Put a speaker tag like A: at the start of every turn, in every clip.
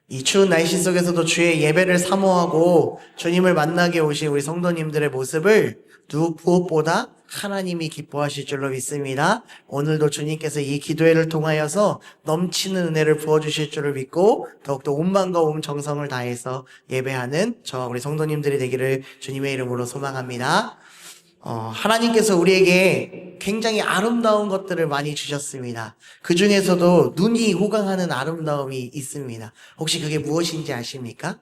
A: 이 추운 날씨 속에서도 주의 예배를 사모하고 주님을 만나게 오신 우리 성도님들의 모습을 무엇보다 하나님이 기뻐하실 줄로 믿습니다. 오늘도 주님께서 이 기도회를 통하여서 넘치는 은혜를 부어주실 줄을 믿고 더욱더 온 마음과 온 정성을 다해서 예배하는 저와 우리 성도님들이 되기를 주님의 이름으로 소망합니다. 하나님께서 우리에게 굉장히 아름다운 것들을 많이 주셨습니다. 그 중에서도 눈이 호강하는 아름다움이 있습니다. 혹시 그게 무엇인지 아십니까?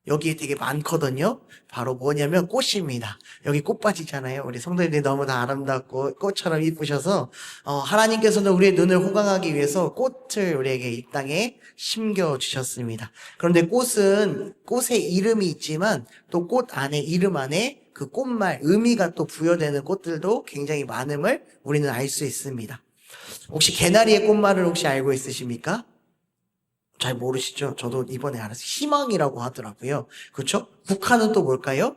A: 여기 되게 많거든요. 바로 뭐냐면 꽃입니다. 여기 꽃밭이잖아요. 우리 성도님들이 너무 다 아름답고 꽃처럼 이쁘셔서 하나님께서는 우리의 눈을 호강하기 위해서 꽃을 우리에게 이 땅에 심겨주셨습니다. 그런데 꽃은 꽃의 이름이 있지만 또 꽃 안에 이름 안에 그 꽃말 의미가 또 부여되는 꽃들도 굉장히 많음을 우리는 알 수 있습니다. 혹시 개나리의 꽃말을 혹시 알고 있으십니까? 잘 모르시죠? 저도 이번에 알았어요. 희망이라고 하더라고요. 그렇죠? 국화는 또 뭘까요?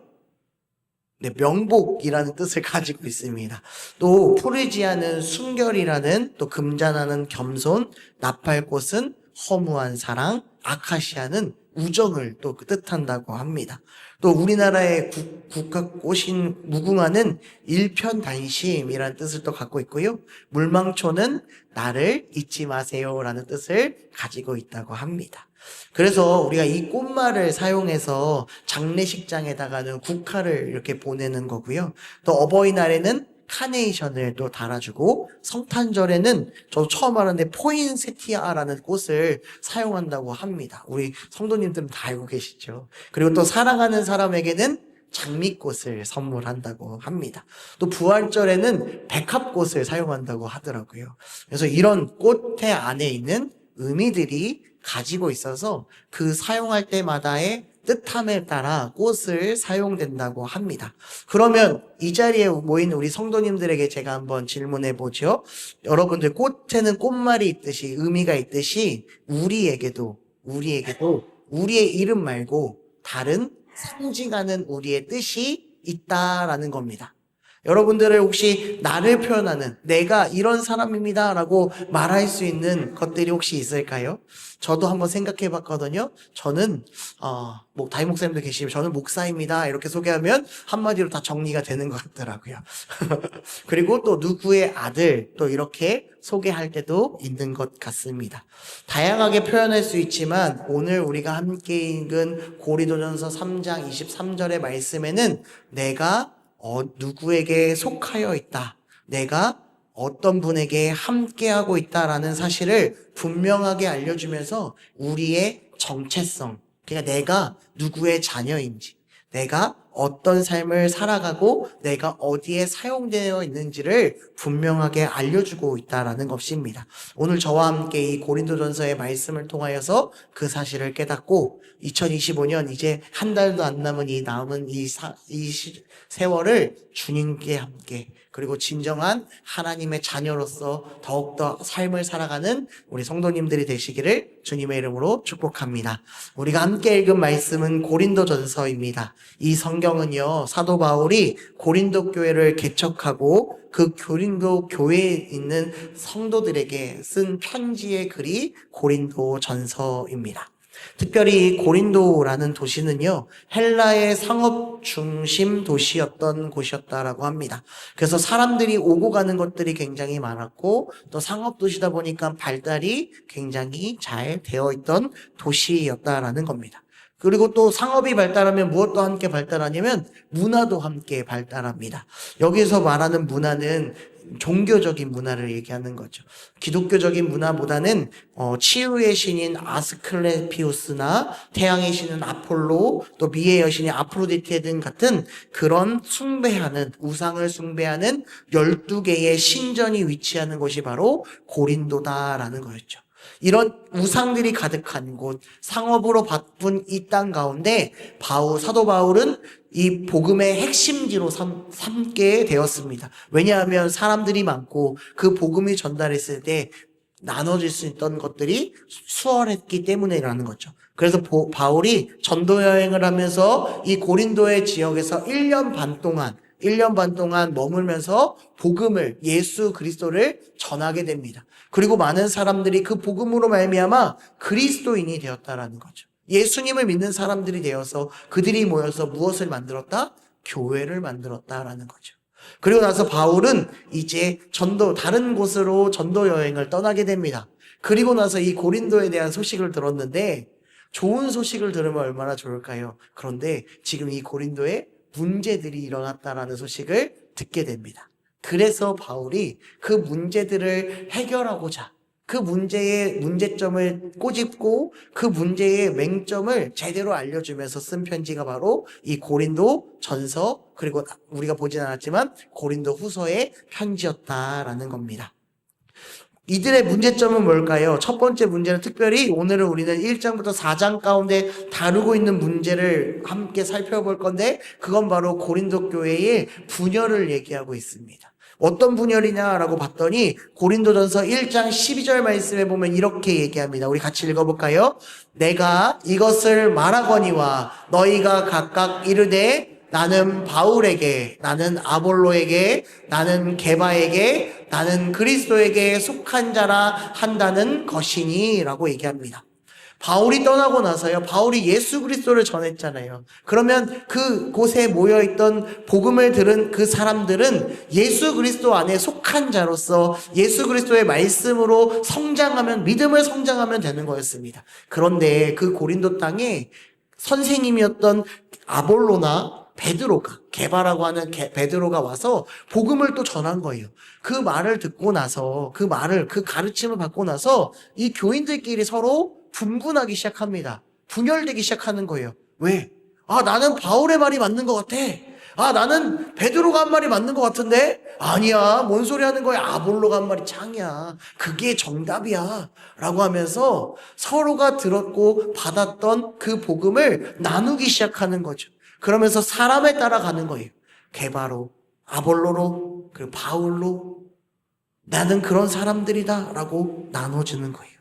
A: 네, 명복이라는 뜻을 가지고 있습니다. 또 푸르지아는 순결이라는, 또 금잔하는 겸손, 나팔꽃은 허무한 사랑, 아카시아는 우정을 또 뜻한다고 합니다. 또 우리나라의 국화꽃인 무궁화는 일편단심이라는 뜻을 또 갖고 있고요. 물망초는 나를 잊지 마세요라는 뜻을 가지고 있다고 합니다. 그래서 우리가 이 꽃말을 사용해서 장례식장에다가는 국화를 이렇게 보내는 거고요. 또 어버이날에는 카네이션을 또 달아주고, 성탄절에는 저도 처음 알았는데 포인세티아라는 꽃을 사용한다고 합니다. 우리 성도님들은 다 알고 계시죠. 그리고 또 사랑하는 사람에게는 장미꽃을 선물한다고 합니다. 또 부활절에는 백합꽃을 사용한다고 하더라고요. 그래서 이런 꽃의 안에 있는 의미들이 가지고 있어서 그 사용할 때마다의 뜻함에 따라 꽃을 사용된다고 합니다. 그러면 이 자리에 모인 우리 성도님들에게 제가 한번 질문해 보죠. 여러분들, 꽃에는 꽃말이 있듯이, 의미가 있듯이 우리에게도 우리의 이름 말고 다른 상징하는 우리의 뜻이 있다라는 겁니다. 여러분들을 혹시 나를 표현하는, 내가 이런 사람입니다 라고 말할 수 있는 것들이 혹시 있을까요? 저도 한번 생각해 봤거든요. 저는 담임 목사님도 계시면 저는 목사입니다 이렇게 소개하면 한마디로 다 정리가 되는 것 같더라고요. 그리고 또 누구의 아들, 또 이렇게 소개할 때도 있는 것 같습니다. 다양하게 표현할 수 있지만 오늘 우리가 함께 읽은 고린도전서 3장 23절의 말씀에는 내가 누구에게 속하여 있다, 내가 어떤 분에게 함께하고 있다라는 사실을 분명하게 알려주면서 우리의 정체성, 그러니까 내가 누구의 자녀인지, 내가 어떤 삶을 살아가고 내가 어디에 사용되어 있는지를 분명하게 알려주고 있다라는 것입니다. 오늘 저와 함께 이 고린도전서의 말씀을 통하여서 그 사실을 깨닫고 2025년 이제 한 달도 안 남은 이 세월을 주님께 함께, 그리고 진정한 하나님의 자녀로서 더욱더 삶을 살아가는 우리 성도님들이 되시기를 주님의 이름으로 축복합니다. 우리가 함께 읽은 말씀은 고린도전서입니다. 이 성경은요, 사도 바울이 고린도 교회를 개척하고 그 고린도 교회에 있는 성도들에게 쓴 편지의 글이 고린도전서입니다. 특별히 고린도라는 도시는요, 헬라의 상업 중심 도시였던 곳이었다라고 합니다. 그래서 사람들이 오고 가는 것들이 굉장히 많았고, 또 상업 도시다 보니까 발달이 굉장히 잘 되어 있던 도시였다라는 겁니다. 그리고 또 상업이 발달하면 무엇도 함께 발달하냐면 문화도 함께 발달합니다. 여기서 말하는 문화는 종교적인 문화를 얘기하는 거죠. 기독교적인 문화보다는 치유의 신인 아스클레피우스나 태양의 신인 아폴로, 또 미의 여신인 아프로디테 등 같은 그런 숭배하는, 우상을 숭배하는 12개의 신전이 위치하는 곳이 바로 고린도다라는 거였죠. 이런 우상들이 가득한 곳, 상업으로 바쁜 이 땅 가운데 사도 바울은 이 복음의 핵심지로 삼게 되었습니다. 왜냐하면 사람들이 많고 그 복음이 전달했을 때 나눠질 수 있던 것들이 수월했기 때문이라는 거죠. 그래서 바울이 전도 여행을 하면서 이 고린도의 지역에서 1년 반 동안 1년 반 동안 머물면서 복음을, 예수 그리스도를 전하게 됩니다. 그리고 많은 사람들이 그 복음으로 말미암아 그리스도인이 되었다라는 거죠. 예수님을 믿는 사람들이 되어서 그들이 모여서 무엇을 만들었다? 교회를 만들었다라는 거죠. 그리고 나서 바울은 이제 다른 곳으로 전도 여행을 떠나게 됩니다. 그리고 나서 이 고린도에 대한 소식을 들었는데 좋은 소식을 들으면 얼마나 좋을까요? 그런데 지금 이 고린도에 문제들이 일어났다라는 소식을 듣게 됩니다. 그래서 바울이 그 문제들을 해결하고자 그 문제의 문제점을 꼬집고 그 문제의 맹점을 제대로 알려주면서 쓴 편지가 바로 이 고린도 전서, 그리고 우리가 보진 않았지만 고린도 후서의 편지였다라는 겁니다. 이들의 문제점은 뭘까요? 첫 번째 문제는 특별히 오늘은 우리는 1장부터 4장 가운데 다루고 있는 문제를 함께 살펴볼 건데 그건 바로 고린도 교회의 분열을 얘기하고 있습니다. 어떤 분열이냐라고 봤더니 고린도전서 1장 12절 말씀에 보면 이렇게 얘기합니다. 우리 같이 읽어볼까요? 내가 이것을 말하거니와 너희가 각각 이르되 나는 바울에게, 나는 아볼로에게, 나는 게바에게, 나는 그리스도에게 속한 자라 한다는 것이니 라고 얘기합니다. 바울이 떠나고 나서요, 바울이 예수 그리스도를 전했잖아요. 그러면 그 곳에 모여있던 복음을 들은 그 사람들은 예수 그리스도 안에 속한 자로서 예수 그리스도의 말씀으로 성장하면, 믿음을 성장하면 되는 거였습니다. 그런데 그 고린도 땅에 선생님이었던 아볼로나 베드로가, 게바라고 하는 베드로가 와서 복음을 또 전한 거예요. 그 말을 듣고 나서, 그 가르침을 받고 나서 이 교인들끼리 서로 분분하기 시작합니다. 분열되기 시작하는 거예요. 왜? 나는 바울의 말이 맞는 것 같아. 나는 베드로가 한 말이 맞는 것 같은데? 아니야, 뭔 소리 하는 거야? 아볼로가 한 말이 짱이야. 그게 정답이야. 라고 하면서 서로가 들었고 받았던 그 복음을 나누기 시작하는 거죠. 그러면서 사람에 따라가는 거예요. 게바로, 아볼로로, 그리고 바울로. 나는 그런 사람들이다. 라고 나눠주는 거예요.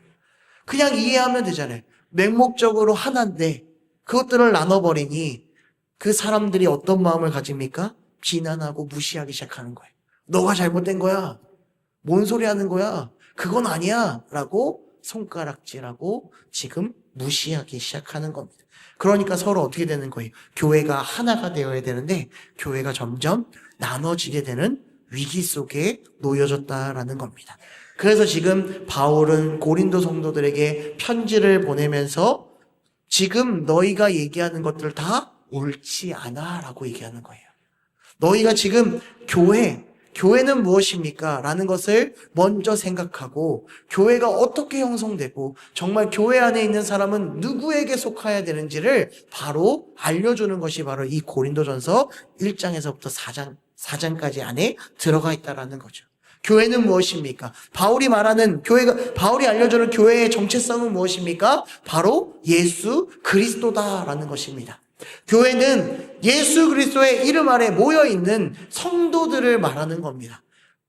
A: 그냥 이해하면 되잖아요. 맹목적으로 하나인데 그것들을 나눠버리니 그 사람들이 어떤 마음을 가집니까? 비난하고 무시하기 시작하는 거예요. 너가 잘못된 거야. 뭔 소리 하는 거야. 그건 아니야. 라고 손가락질하고 지금 무시하기 시작하는 겁니다. 그러니까 서로 어떻게 되는 거예요? 교회가 하나가 되어야 되는데 교회가 점점 나눠지게 되는 위기 속에 놓여졌다라는 겁니다. 그래서 지금 바울은 고린도 성도들에게 편지를 보내면서 지금 너희가 얘기하는 것들 다 옳지 않아 라고 얘기하는 거예요. 너희가 지금 교회는 무엇입니까? 라는 것을 먼저 생각하고 교회가 어떻게 형성되고 정말 교회 안에 있는 사람은 누구에게 속해야 되는지를 바로 알려주는 것이 바로 이 고린도전서 1장에서부터 4장까지 안에 들어가 있다라는 거죠. 교회는 무엇입니까? 바울이 알려주는 교회의 정체성은 무엇입니까? 바로 예수 그리스도다라는 것입니다. 교회는 예수 그리스도의 이름 아래 모여있는 성도들을 말하는 겁니다.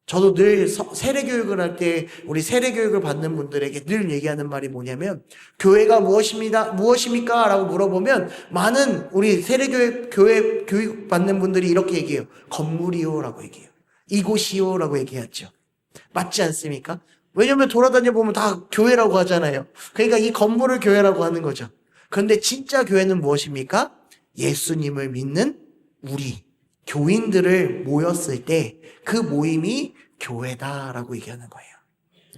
A: 저도 늘 세례교육을 할 때 우리 세례교육을 받는 분들에게 늘 얘기하는 말이 뭐냐면 교회가 무엇입니까? 라고 물어보면 많은 우리 교회 교육 받는 분들이 이렇게 얘기해요. 건물이요 라고 얘기해요. 이곳이요 라고 얘기하죠. 맞지 않습니까? 왜냐면 돌아다녀 보면 다 교회라고 하잖아요. 그러니까 이 건물을 교회라고 하는 거죠. 그런데 진짜 교회는 무엇입니까? 예수님을 믿는 우리 교인들을 모였을 때 그 모임이 교회다라고 얘기하는 거예요.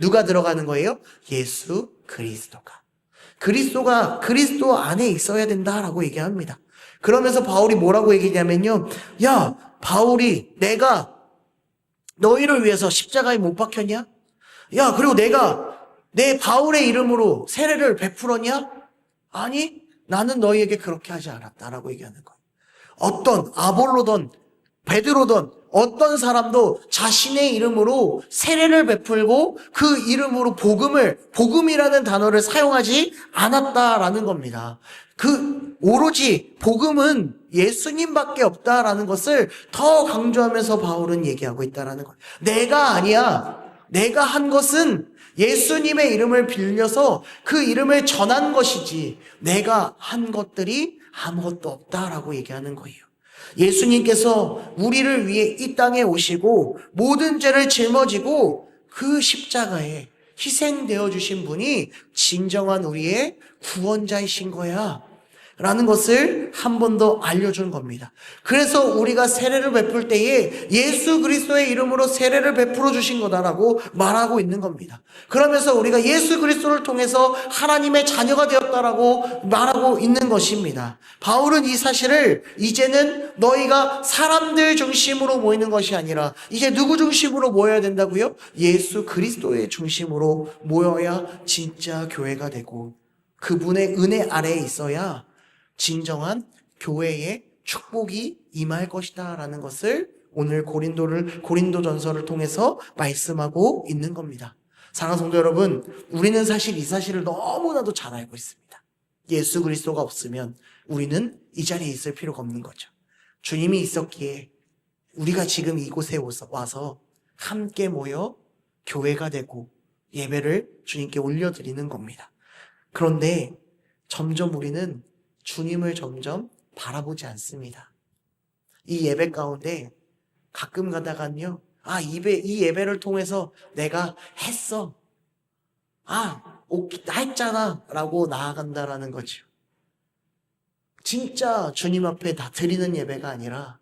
A: 누가 들어가는 거예요? 예수 그리스도가. 그리스도가 그리스도 안에 있어야 된다라고 얘기합니다. 그러면서 바울이 뭐라고 얘기냐면요. 야, 바울이 내가 너희를 위해서 십자가에 못 박혔냐? 야, 그리고 내가 내 바울의 이름으로 세례를 베풀었냐? 아니, 나는 너희에게 그렇게 하지 않았다라고 얘기하는 거예요. 어떤 아볼로든 베드로든 어떤 사람도 자신의 이름으로 세례를 베풀고 그 이름으로 복음이라는 단어를 사용하지 않았다라는 겁니다. 오로지 복음은 예수님밖에 없다라는 것을 더 강조하면서 바울은 얘기하고 있다라는 거예요. 내가 아니야. 내가 한 것은 예수님의 이름을 빌려서 그 이름을 전한 것이지 내가 한 것들이 아무것도 없다라고 얘기하는 거예요. 예수님께서 우리를 위해 이 땅에 오시고 모든 죄를 짊어지고 그 십자가에 희생되어 주신 분이 진정한 우리의 구원자이신 거야 라는 것을 한 번 더 알려준 겁니다. 그래서 우리가 세례를 베풀 때에 예수 그리스도의 이름으로 세례를 베풀어 주신 거다라고 말하고 있는 겁니다. 그러면서 우리가 예수 그리스도를 통해서 하나님의 자녀가 되었다라고 말하고 있는 것입니다. 바울은 이 사실을 이제는 너희가 사람들 중심으로 모이는 것이 아니라 이제 누구 중심으로 모여야 된다고요? 예수 그리스도의 중심으로 모여야 진짜 교회가 되고 그분의 은혜 아래에 있어야 진정한 교회의 축복이 임할 것이다 라는 것을 오늘 고린도전서를 통해서 말씀하고 있는 겁니다. 사랑하는 성도 여러분, 우리는 사실 이 사실을 너무나도 잘 알고 있습니다. 예수 그리스도가 없으면 우리는 이 자리에 있을 필요가 없는 거죠. 주님이 있었기에 우리가 지금 이곳에 와서 함께 모여 교회가 되고 예배를 주님께 올려드리는 겁니다. 그런데 점점 우리는 주님을 점점 바라보지 않습니다. 이 예배 가운데 가끔 가다가는요, 이 예배를 통해서 내가 했어. 나 했잖아. 라고 나아간다라는 거죠. 진짜 주님 앞에 다 드리는 예배가 아니라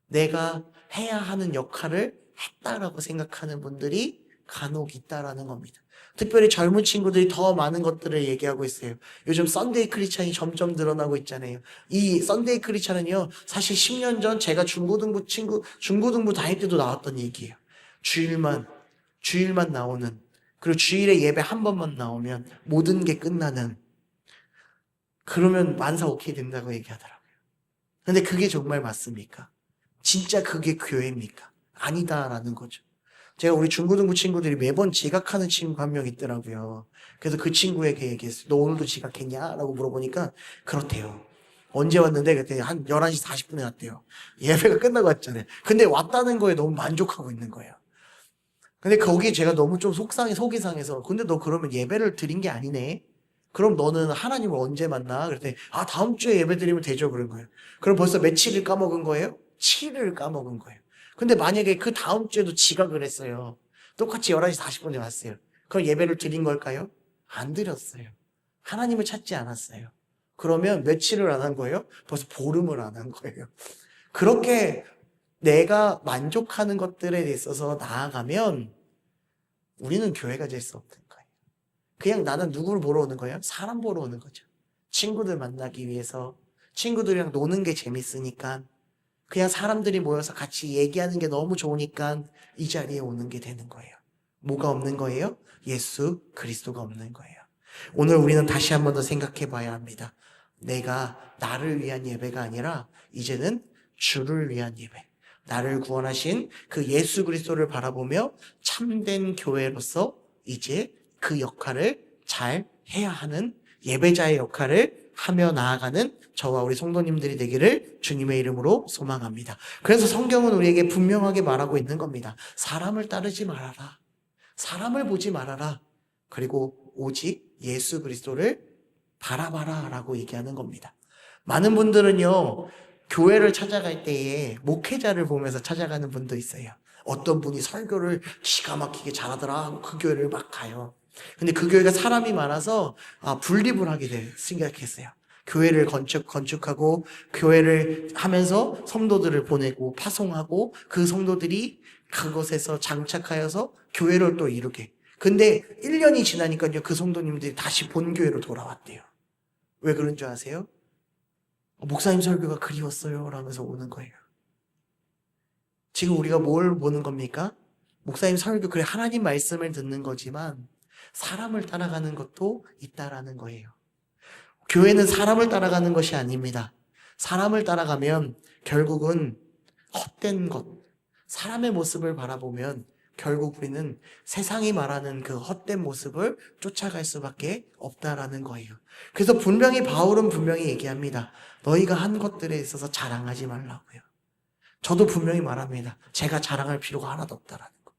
A: 내가 해야 하는 역할을 했다라고 생각하는 분들이 간혹 있다라는 겁니다. 특별히 젊은 친구들이 더 많은 것들을 얘기하고 있어요. 요즘 썬데이 크리스찬이 점점 늘어나고 있잖아요. 이 썬데이 크리스찬은요, 사실 10년 전 제가 중고등부 다닐 때도 나왔던 얘기예요. 주일만 나오는, 그리고 주일에 예배 한 번만 나오면 모든 게 끝나는, 그러면 만사 오케이 된다고 얘기하더라고요. 근데 그게 정말 맞습니까? 진짜 그게 교회입니까? 아니다라는 거죠. 제가 우리 중고등부 친구들이 매번 지각하는 친구 한 명 있더라고요. 그래서 그 친구에게 얘기했어요. 너 오늘도 지각했냐? 라고 물어보니까 그렇대요. 언제 왔는데? 그랬더니 한 11시 40분에 왔대요. 예배가 끝나고 왔잖아요. 근데 왔다는 거에 너무 만족하고 있는 거예요. 근데 거기에 제가 너무 좀 속이 상해서 근데 너 그러면 예배를 드린 게 아니네? 그럼 너는 하나님을 언제 만나? 그랬더니 다음 주에 예배 드리면 되죠. 그런 거예요. 그럼 벌써 며칠을 까먹은 거예요? 7일을 까먹은 거예요. 근데 만약에 그 다음 주에도 지각을 했어요. 똑같이 11시 40분에 왔어요. 그럼 예배를 드린 걸까요? 안 드렸어요. 하나님을 찾지 않았어요. 그러면 며칠을 안 한 거예요? 벌써 보름을 안 한 거예요. 그렇게 내가 만족하는 것들에 있어서 나아가면 우리는 교회가 될 수 없는 거예요. 그냥 나는 누구를 보러 오는 거예요? 사람 보러 오는 거죠. 친구들 만나기 위해서, 친구들이랑 노는 게 재밌으니까, 그냥 사람들이 모여서 같이 얘기하는 게 너무 좋으니까 이 자리에 오는 게 되는 거예요. 뭐가 없는 거예요? 예수 그리스도가 없는 거예요. 오늘 우리는 다시 한 번 더 생각해 봐야 합니다. 내가 나를 위한 예배가 아니라 이제는 주를 위한 예배, 나를 구원하신 그 예수 그리스도를 바라보며 참된 교회로서 이제 그 역할을 잘 해야 하는 예배자의 역할을 하며 나아가는 저와 우리 성도님들이 되기를 주님의 이름으로 소망합니다. 그래서 성경은 우리에게 분명하게 말하고 있는 겁니다. 사람을 따르지 말아라. 사람을 보지 말아라. 그리고 오직 예수 그리스도를 바라봐라 라고 얘기하는 겁니다. 많은 분들은요, 교회를 찾아갈 때에 목회자를 보면서 찾아가는 분도 있어요. 어떤 분이 설교를 기가 막히게 잘하더라 하고 그 교회를 막 가요. 근데 그 교회가 사람이 많아서 분립을 하게 생각했어요. 교회를 건축하고 교회를 하면서 성도들을 보내고 파송하고 그 성도들이 그곳에서 장착하여서 교회를 또 이루게. 근데 1년이 지나니까요, 그 성도님들이 다시 본교회로 돌아왔대요. 왜 그런 줄 아세요? 목사님 설교가 그리웠어요 라면서 오는 거예요. 지금 우리가 뭘 보는 겁니까? 목사님 설교, 그래 하나님 말씀을 듣는 거지만 사람을 따라가는 것도 있다라는 거예요. 교회는 사람을 따라가는 것이 아닙니다. 사람을 따라가면 결국은 헛된 것, 사람의 모습을 바라보면 결국 우리는 세상이 말하는 그 헛된 모습을 쫓아갈 수밖에 없다라는 거예요. 그래서 바울은 분명히 얘기합니다. 너희가 한 것들에 있어서 자랑하지 말라고요. 저도 분명히 말합니다. 제가 자랑할 필요가 하나도 없다라는 거.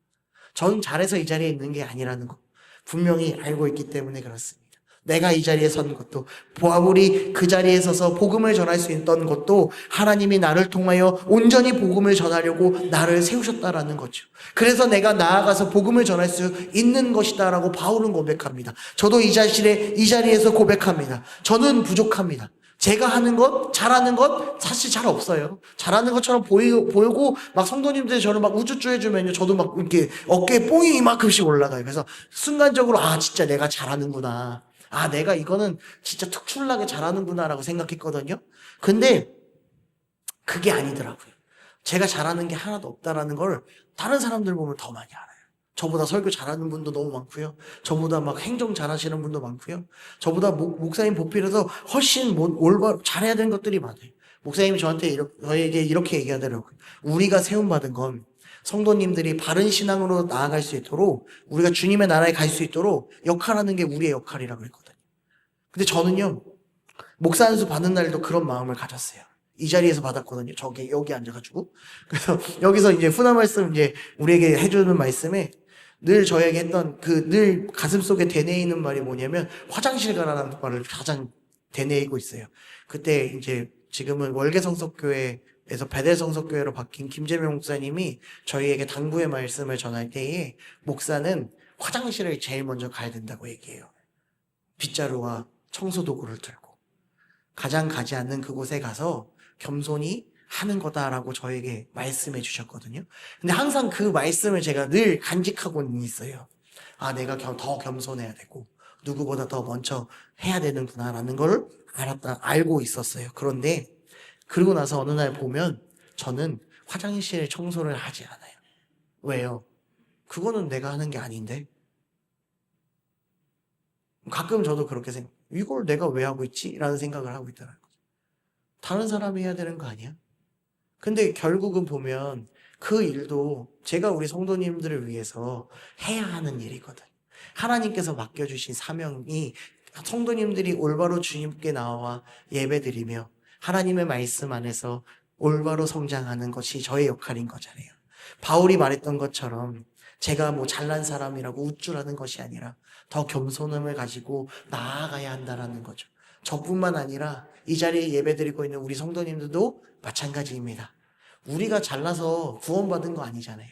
A: 저는 잘해서 이 자리에 있는 게 아니라는 거 분명히 알고 있기 때문에 그렇습니다. 내가 이 자리에 선 것도, 바울이 그 자리에 서서 복음을 전할 수 있던 것도 하나님이 나를 통하여 온전히 복음을 전하려고 나를 세우셨다라는 거죠. 그래서 내가 나아가서 복음을 전할 수 있는 것이다라고 바울은 고백합니다. 저도 이 자리에서 고백합니다. 저는 부족합니다. 제가 하는 것, 잘하는 것 사실 잘 없어요. 잘하는 것처럼 보이고 막 성도님들이 저를 막 우쭈쭈 해주면요, 저도 막 이렇게 어깨에 뽕이 이만큼씩 올라가요. 그래서 순간적으로 진짜 내가 잘하는구나, 내가 이거는 진짜 특출나게 잘하는구나라고 생각했거든요. 근데 그게 아니더라고요. 제가 잘하는 게 하나도 없다라는 걸 다른 사람들 보면 더 많이 알아요. 저보다 설교 잘하는 분도 너무 많고요. 저보다 막 행정 잘하시는 분도 많고요. 저보다 목사님 보필해서 훨씬 올바로 잘해야 되는 것들이 많아요. 목사님이 저에게 이렇게 얘기하더라고요. 우리가 세움받은 건 성도님들이 바른 신앙으로 나아갈 수 있도록, 우리가 주님의 나라에 갈 수 있도록 역할하는 게 우리의 역할이라고 했거든요. 근데 저는요, 목사 안수 받는 날도 그런 마음을 가졌어요. 이 자리에서 받았거든요. 여기 앉아가지고. 그래서 여기서 이제 훈화 말씀, 이제 우리에게 해주는 말씀에 늘 저에게 했던 늘 가슴 속에 되뇌이는 말이 뭐냐면, 화장실 가라는 말을 가장 되뇌이고 있어요. 그때 이제 지금은 월계성석교회에서 베델성석교회로 바뀐 김재명 목사님이 저희에게 당부의 말씀을 전할 때에, 목사는 화장실을 제일 먼저 가야 된다고 얘기해요. 빗자루와 청소도구를 들고 가장 가지 않는 그곳에 가서 겸손히 하는 거다라고 저에게 말씀해 주셨거든요. 근데 항상 그 말씀을 제가 늘 간직하고는 있어요. 내가 더 겸손해야 되고 누구보다 더 먼저 해야 되는구나라는 걸 알고 있었어요. 그런데 그러고 나서 어느 날 보면 저는 화장실 청소를 하지 않아요. 왜요? 그거는 내가 하는 게 아닌데. 가끔 저도 그렇게 이걸 내가 왜 하고 있지? 라는 생각을 하고 있더라고요. 다른 사람이 해야 되는 거 아니야? 근데 결국은 보면 그 일도 제가 우리 성도님들을 위해서 해야 하는 일이거든. 하나님께서 맡겨주신 사명이 성도님들이 올바로 주님께 나와 예배드리며 하나님의 말씀 안에서 올바로 성장하는 것이 저의 역할인 거잖아요. 바울이 말했던 것처럼 제가 잘난 사람이라고 우쭐하는 것이 아니라 더 겸손함을 가지고 나아가야 한다라는 거죠. 저뿐만 아니라 이 자리에 예배드리고 있는 우리 성도님들도 마찬가지입니다. 우리가 잘나서 구원받은 거 아니잖아요.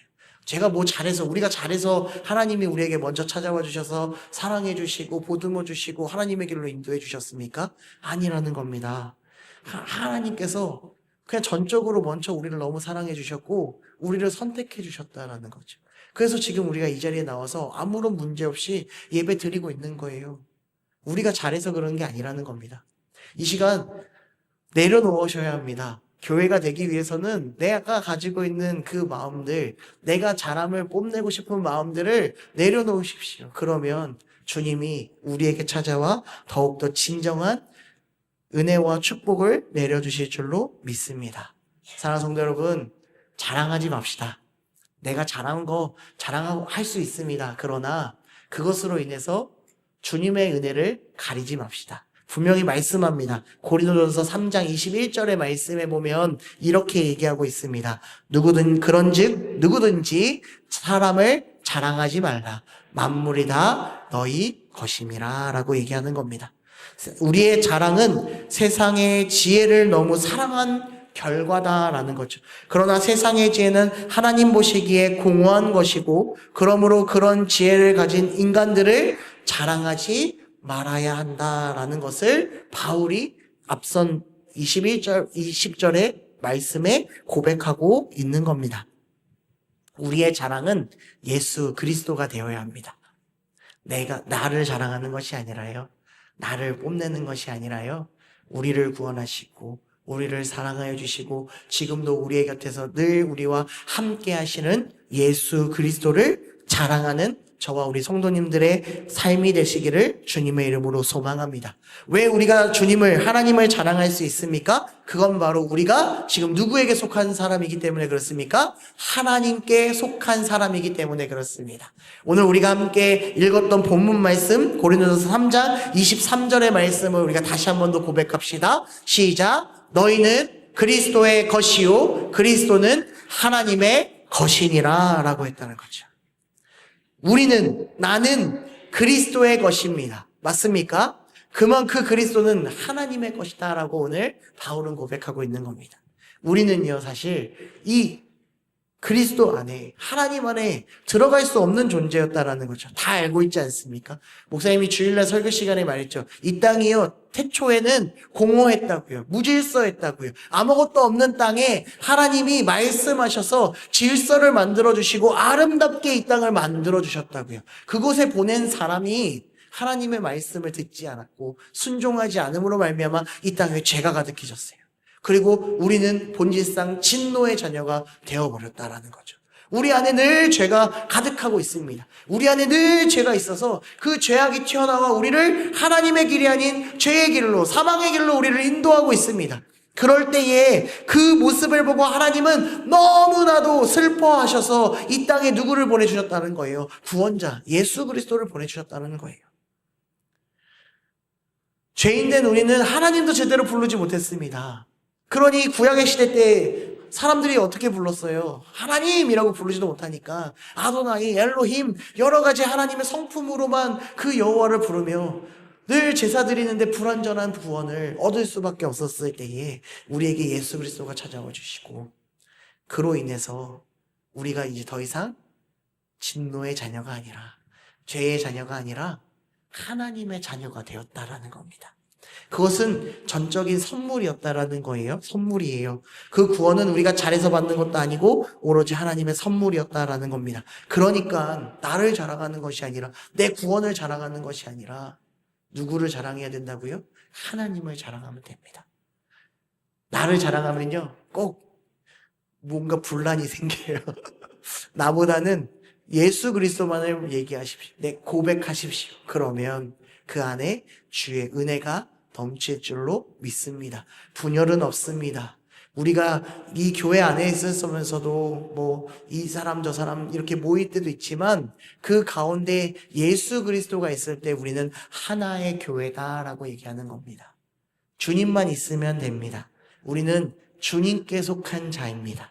A: 우리가 잘해서 하나님이 우리에게 먼저 찾아와 주셔서 사랑해 주시고 보듬어 주시고 하나님의 길로 인도해 주셨습니까? 아니라는 겁니다. 하나님께서 그냥 전적으로 먼저 우리를 너무 사랑해 주셨고 우리를 선택해 주셨다라는 거죠. 그래서 지금 우리가 이 자리에 나와서 아무런 문제 없이 예배 드리고 있는 거예요. 우리가 잘해서 그런 게 아니라는 겁니다. 이 시간 내려놓으셔야 합니다. 교회가 되기 위해서는 내가 가지고 있는 그 마음들, 내가 잘함을 뽐내고 싶은 마음들을 내려놓으십시오. 그러면 주님이 우리에게 찾아와 더욱더 진정한 은혜와 축복을 내려주실 줄로 믿습니다. 사랑하는 성도 여러분, 자랑하지 맙시다. 내가 잘한 거 할 수 있습니다. 그러나 그것으로 인해서 주님의 은혜를 가리지 맙시다. 분명히 말씀합니다. 고린도전서 3장 21절의 말씀에 보면 이렇게 얘기하고 있습니다. 누구든지 사람을 자랑하지 말라. 만물이 다 너희 것임이라 라고 얘기하는 겁니다. 우리의 자랑은 세상의 지혜를 너무 사랑한 결과다라는 거죠. 그러나 세상의 지혜는 하나님 보시기에 공허한 것이고, 그러므로 그런 지혜를 가진 인간들을 자랑하지 말아야 한다라는 것을 바울이 앞선 20절의 말씀에 고백하고 있는 겁니다. 우리의 자랑은 예수 그리스도가 되어야 합니다. 나를 자랑하는 것이 아니라요, 나를 뽐내는 것이 아니라요, 우리를 구원하시고 우리를 사랑하여 주시고 지금도 우리의 곁에서 늘 우리와 함께 하시는 예수 그리스도를 자랑하는 저와 우리 성도님들의 삶이 되시기를 주님의 이름으로 소망합니다. 왜 우리가 하나님을 자랑할 수 있습니까? 그건 바로 우리가 지금 누구에게 속한 사람이기 때문에 그렇습니까? 하나님께 속한 사람이기 때문에 그렇습니다. 오늘 우리가 함께 읽었던 본문 말씀, 고린도전서 3장 23절의 말씀을 우리가 다시 한 번 더 고백합시다. 시작. 너희는 그리스도의 것이요 그리스도는 하나님의 것이니라 라고 했다는 거죠. 나는 그리스도의 것입니다. 맞습니까? 그만큼 그리스도는 하나님의 것이다 라고 오늘 바울은 고백하고 있는 겁니다. 우리는요, 사실 이 그리스도 안에, 하나님 안에 들어갈 수 없는 존재였다라는 거죠. 다 알고 있지 않습니까? 목사님이 주일날 설교 시간에 말했죠. 이 땅이요, 태초에는 공허했다고요. 무질서했다고요. 아무것도 없는 땅에 하나님이 말씀하셔서 질서를 만들어주시고 아름답게 이 땅을 만들어주셨다고요. 그곳에 보낸 사람이 하나님의 말씀을 듣지 않았고 순종하지 않음으로 말미암아 이 땅에 죄가 가득해졌어요. 그리고 우리는 본질상 진노의 자녀가 되어버렸다라는 거죠. 우리 안에 늘 죄가 가득하고 있습니다. 우리 안에 늘 죄가 있어서 그 죄악이 튀어나와 우리를 하나님의 길이 아닌 죄의 길로, 사망의 길로 우리를 인도하고 있습니다. 그럴 때에 그 모습을 보고 하나님은 너무나도 슬퍼하셔서 이 땅에 누구를 보내주셨다는 거예요? 구원자, 예수 그리스도를 보내주셨다는 거예요. 죄인된 우리는 하나님도 제대로 부르지 못했습니다. 그러니 구약의 시대 때 사람들이 어떻게 불렀어요? 하나님이라고 부르지도 못하니까 아도나이, 엘로힘 여러 가지 하나님의 성품으로만 그 여호와를 부르며 늘 제사 드리는데 불완전한 구원을 얻을 수밖에 없었을 때에 우리에게 예수 그리스도가 찾아와 주시고 그로 인해서 우리가 이제 더 이상 진노의 자녀가 아니라 죄의 자녀가 아니라 하나님의 자녀가 되었다라는 겁니다. 그것은 전적인 선물이었다라는 거예요. 선물이에요. 그 구원은 우리가 잘해서 받는 것도 아니고 오로지 하나님의 선물이었다라는 겁니다. 그러니까 나를 자랑하는 것이 아니라 내 구원을 자랑하는 것이 아니라 누구를 자랑해야 된다고요? 하나님을 자랑하면 됩니다. 나를 자랑하면요 꼭 뭔가 분란이 생겨요. 나보다는 예수 그리스도만을 얘기하십시오. 고백하십시오. 그러면 그 안에 주의 은혜가 넘칠 줄로 믿습니다. 분열은 없습니다. 우리가 이 교회 안에 있으면서도 뭐 이 사람 저 사람 이렇게 모일 때도 있지만 그 가운데 예수 그리스도가 있을 때 우리는 하나의 교회다라고 얘기하는 겁니다. 주님만 있으면 됩니다. 우리는 주님께 속한 자입니다.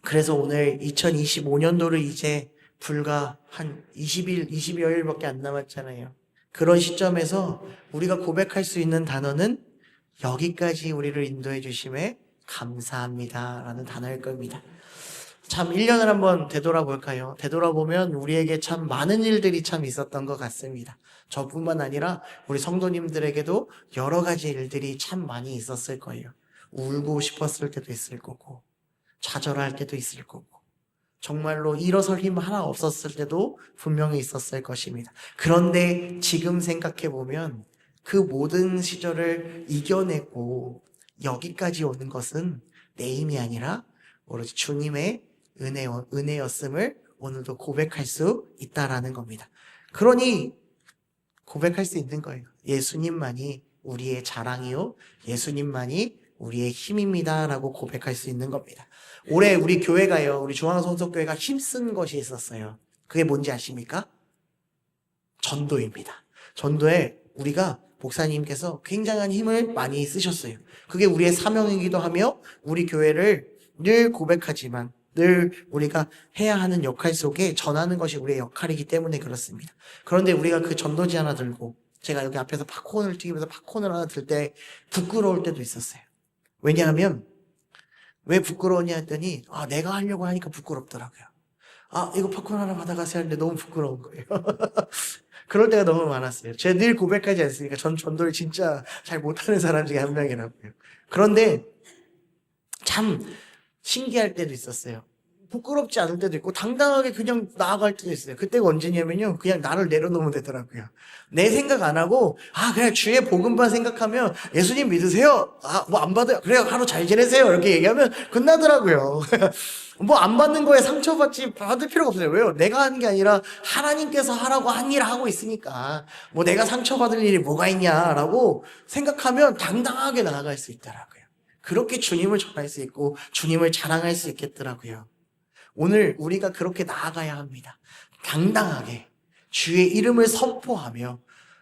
A: 그래서 오늘 2025년도를 이제 불과 한 20일, 20여일밖에 안 남았잖아요. 그런 시점에서 우리가 고백할 수 있는 단어는 여기까지 우리를 인도해 주심에 감사합니다 라는 단어일 겁니다. 참 1년을 한번 되돌아볼까요? 되돌아보면 우리에게 참 많은 일들이 참 있었던 것 같습니다. 저뿐만 아니라 우리 성도님들에게도 여러 가지 일들이 참 많이 있었을 거예요. 울고 싶었을 때도 있을 거고 좌절할 때도 있을 거고 정말로 일어설 힘 하나 없었을 때도 분명히 있었을 것입니다. 그런데 지금 생각해보면 그 모든 시절을 이겨내고 여기까지 오는 것은 내 힘이 아니라 오로지 주님의 은혜였음을 오늘도 고백할 수 있다라는 겁니다. 그러니 고백할 수 있는 거예요. 예수님만이 우리의 자랑이요 예수님만이 우리의 힘입니다 라고 고백할 수 있는 겁니다. 올해 우리 교회가요, 우리 중앙성서교회가 힘쓴 것이 있었어요. 그게 뭔지 아십니까? 전도입니다. 전도에 우리가 목사님께서 굉장한 힘을 많이 쓰셨어요. 그게 우리의 사명이기도 하며 우리 교회를 늘 고백하지만 늘 우리가 해야 하는 역할 속에 전하는 것이 우리의 역할이기 때문에 그렇습니다. 그런데 우리가 그 전도지 하나 들고 제가 여기 앞에서 팝콘을 튀기면서 팝콘을 하나 들 때 부끄러울 때도 있었어요. 왜냐하면 왜 부끄러우냐 했더니 내가 하려고 하니까 부끄럽더라고요. 이거 팝콘 하나 받아가세요 하는데 너무 부끄러운 거예요. 그럴 때가 너무 많았어요. 제가 늘 고백하지 않습니까? 전 전도를 진짜 잘 못하는 사람 중에 한 명이라고요. 그런데 참 신기할 때도 있었어요. 부끄럽지 않을 때도 있고 당당하게 그냥 나아갈 때도 있어요. 그때가 언제냐면요 그냥 나를 내려놓으면 되더라고요. 내 생각 안 하고 그냥 주의 복음만 생각하면 예수님 믿으세요? 뭐 안 받아요? 그래요 하루 잘 지내세요 이렇게 얘기하면 끝나더라고요. 뭐 안 받는 거에 받을 필요가 없어요. 왜요? 내가 하는 게 아니라 하나님께서 하라고 한 일을 하고 있으니까 뭐 내가 상처받을 일이 뭐가 있냐라고 생각하면 당당하게 나아갈 수 있더라고요. 그렇게 주님을 전할 수 있고 주님을 자랑할 수 있겠더라고요. 오늘 우리가 그렇게 나아가야 합니다. 당당하게 주의 이름을 선포하며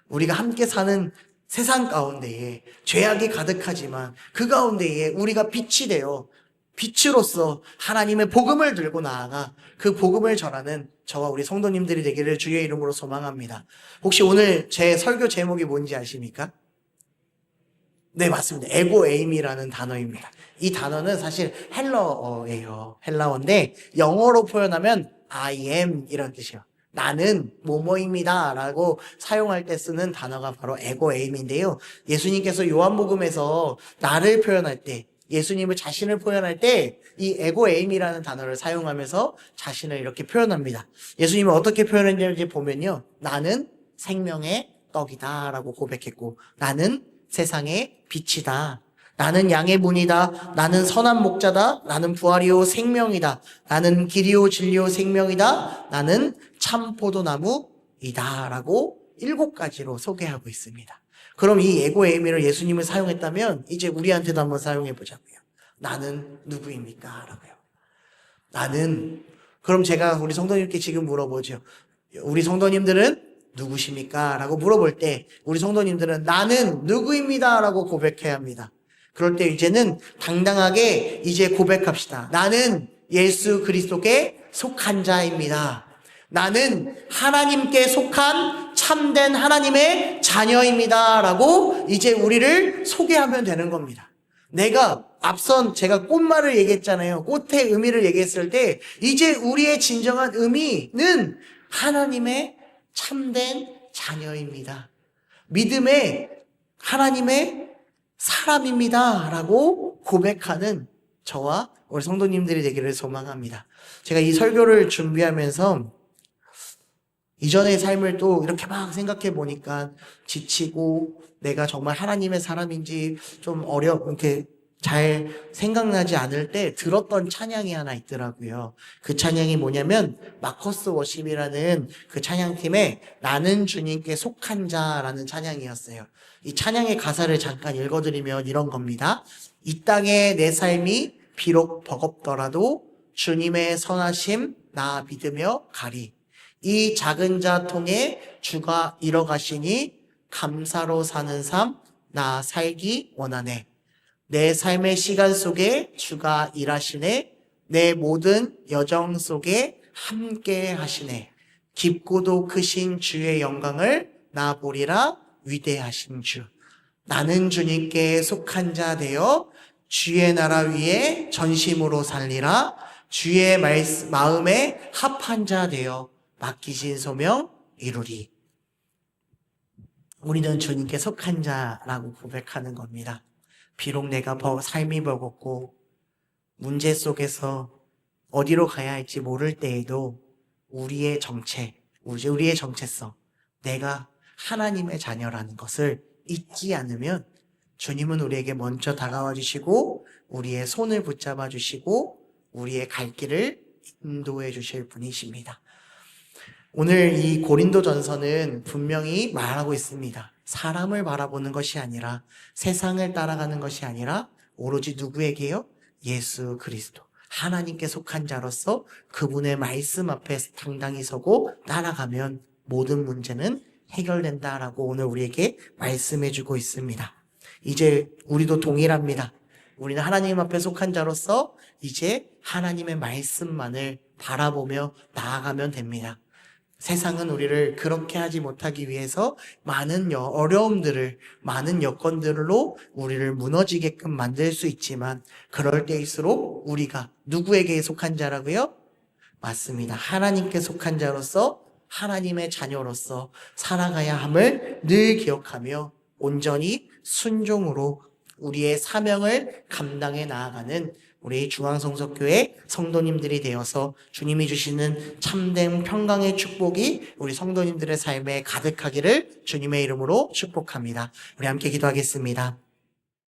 A: 우리가 함께 사는 세상 가운데에 죄악이 가득하지만 그 가운데에 우리가 빛이 되어 빛으로서 하나님의 복음을 들고 나아가 그 복음을 전하는 저와 우리 성도님들이 되기를 주의 이름으로 소망합니다. 혹시 오늘 제 설교 제목이 뭔지 아십니까? 네, 맞습니다. 에고에임이라는 단어입니다. 이 단어는 사실 헬라어예요. 헬라어인데 영어로 표현하면 I am 이런 뜻이에요. 나는 뭐뭐입니다 라고 사용할 때 쓰는 단어가 바로 에고에임인데요. 예수님께서 요한복음에서 나를 표현할 때, 예수님을 자신을 표현할 때 이 에고에임이라는 단어를 사용하면서 자신을 이렇게 표현합니다. 예수님은 어떻게 표현했는지 보면요. 나는 생명의 떡이다 라고 고백했고, 나는 세상의 빛이다. 나는 양의 문이다. 나는 선한 목자다. 나는 부활이요 생명이다. 나는 길이요 진리요 생명이다. 나는 참 포도나무이다. 라고 7가지로 소개하고 있습니다. 그럼 이 에고에이미를 예수님을 사용했다면 이제 우리한테도 한번 사용해 보자고요. 나는 누구입니까? 라고요. 나는, 그럼 제가 우리 성도님께 지금 물어보죠. 우리 성도님들은 누구십니까? 라고 물어볼 때 우리 성도님들은 나는 누구입니다. 라고 고백해야 합니다. 그럴 때 이제는 당당하게 이제 고백합시다. 나는 예수 그리스도께 속한 자입니다. 나는 하나님께 속한 참된 하나님의 자녀입니다. 라고 이제 우리를 소개하면 되는 겁니다. 내가 앞선 제가 꽃말을 얘기했잖아요. 꽃의 의미를 얘기했을 때 이제 우리의 진정한 의미는 하나님의 참된 자녀입니다. 믿음의 하나님의 사람입니다. 라고 고백하는 저와 우리 성도님들이 되기를 소망합니다. 제가 이 설교를 준비하면서 이전의 삶을 또 이렇게 막 생각해 보니까 지치고 내가 정말 하나님의 사람인지 좀 이렇게 잘 생각나지 않을 때 들었던 찬양이 하나 있더라고요. 그 찬양이 뭐냐면 마커스 워십이라는 그 찬양팀의 나는 주님께 속한 자라는 찬양이었어요. 이 찬양의 가사를 잠깐 읽어드리면 이런 겁니다. 이 땅에 내 삶이 비록 버겁더라도 주님의 선하심 나 믿으며 가리. 이 작은 자 통해 주가 이뤄가시니 감사로 사는 삶 나 살기 원하네. 내 삶의 시간 속에 주가 일하시네. 내 모든 여정 속에 함께 하시네. 깊고도 크신 주의 영광을 나 보리라 위대하신 주. 나는 주님께 속한 자 되어 주의 나라 위에 전심으로 살리라. 주의 마음에 합한 자 되어 맡기신 소명 이루리. 우리는 주님께 속한 자라고 고백하는 겁니다. 비록 내가 삶이 버겁고 문제 속에서 어디로 가야 할지 모를 때에도 우리의 정체성, 내가 하나님의 자녀라는 것을 잊지 않으면 주님은 우리에게 먼저 다가와 주시고 우리의 손을 붙잡아 주시고 우리의 갈 길을 인도해 주실 분이십니다. 오늘 이 고린도전서는 분명히 말하고 있습니다. 사람을 바라보는 것이 아니라 세상을 따라가는 것이 아니라 오로지 누구에게요? 예수 그리스도. 하나님께 속한 자로서 그분의 말씀 앞에 당당히 서고 따라가면 모든 문제는 해결된다라고 오늘 우리에게 말씀해주고 있습니다. 이제 우리도 동일합니다. 우리는 하나님 앞에 속한 자로서 이제 하나님의 말씀만을 바라보며 나아가면 됩니다. 세상은 우리를 그렇게 하지 못하기 위해서 많은 어려움들을, 많은 여건들로 우리를 무너지게끔 만들 수 있지만 그럴 때일수록 우리가 누구에게 속한 자라고요? 맞습니다. 하나님께 속한 자로서 하나님의 자녀로서 살아가야 함을 늘 기억하며 온전히 순종으로 우리의 사명을 감당해 나아가는 우리 중앙성서교회 성도님들이 되어서 주님이 주시는 참된 평강의 축복이 우리 성도님들의 삶에 가득하기를 주님의 이름으로 축복합니다. 우리 함께 기도하겠습니다.